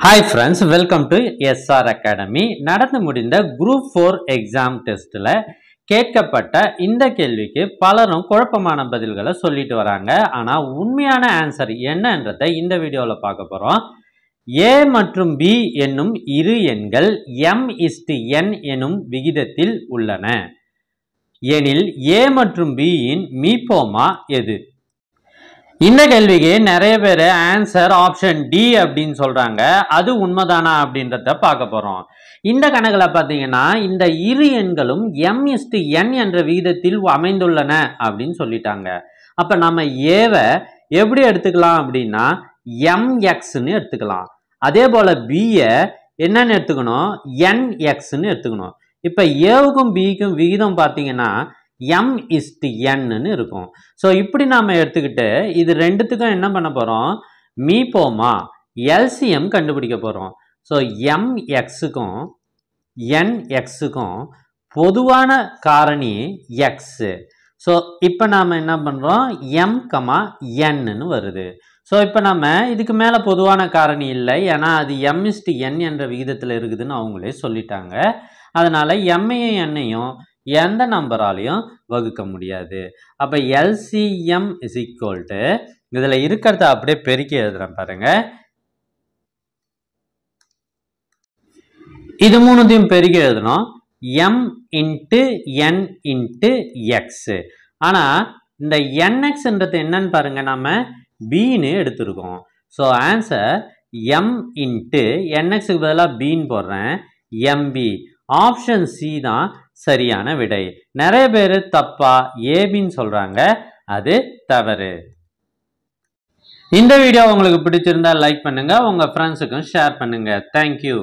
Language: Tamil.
Hi friends, welcome to SR Academy. நடந்து முடிந்த குரூப் 4 எக்ஸாம் டெஸ்ட்ல கேட்கப்பட்ட இந்த கேள்விக்கு பலரும் குழப்பமான பதில்களை சொல்லிட்டு வராங்க. ஆனா உண்மையான ஆன்சர் என்னன்றதை இந்த வீடியோல பார்க்க போறோம். A மற்றும் B என்னும் இரு எண்கள் m/n எனும் விகிதத்தில் உள்ளன எனில் A மற்றும் B இன் மீப்போமா எது? இந்த கேள்விக்கு நிறைய பேர் ஆன்சர் ஆப்ஷன் டி அப்படின்னு சொல்றாங்க. அது உண்மைதானா அப்படின்றத பார்க்க போறோம். இந்த கணக்குல பாத்தீங்கன்னா இந்த இரு எண்களும் m/n என்ற விகிதத்தில் அமைந்துள்ளன அப்படின்னு சொல்லிட்டாங்க. அப்ப நம்ம ஏவை எப்படி எடுத்துக்கலாம் அப்படின்னா mxன்னு எடுத்துக்கலாம். அதே போல b என்னன்னு எடுத்துக்கணும், nxன்னு எடுத்துக்கணும். இப்ப ஏவுக்கும் பிக்கும் விகிதம் பாத்தீங்கன்னா m/n இருக்கும். ஸோ இப்படி நாம எடுத்துக்கிட்டு இது ரெண்டுத்துக்கும் என்ன பண்ண போறோம், மீப்போமா எல்சிஎம் கண்டுபிடிக்க போறோம். ஸோ mxக்கும் nxக்கும் பொதுவான காரணி x. ஸோ இப்போ நாம என்ன பண்றோம், m,n வருது. ஸோ இப்போ நம்ம இதுக்கு மேல பொதுவான காரணி இல்லை, ஏன்னா அது m/n என்ற விகிதத்தில் இருக்குதுன்னு அவங்களே சொல்லிட்டாங்க. அதனால m-ஐயும் n-ஐயும் எந்த நம்பராலையும் வகுக்க முடியாது. அப்ப LCM is equal to இதுல இருக்கிறத அப்படியே பெருக்கி எழுதுறேன் பாருங்க. இது மூணுத்தையும் பெருக்கி எழுதணும், m into n into x. ஆனா இந்த nxன்றது என்னன்னு பாருங்க, நாம bன்னு எடுத்திருக்கோம். ஸோ ஆன்சர் m into nxக்கு பதிலாக bன்னு போடுறேன், mb. ஆப்ஷன் சி தான் சரியான விடை. நிறைய பேர் தப்பா ஏபின்னு சொல்றாங்க, அது தவறு. இந்த வீடியோ உங்களுக்கு பிடிச்சிருந்தா லைக் பண்ணுங்க, உங்க ஃப்ரெண்ட்ஸுக்கும் ஷேர் பண்ணுங்க. தேங்க்யூ.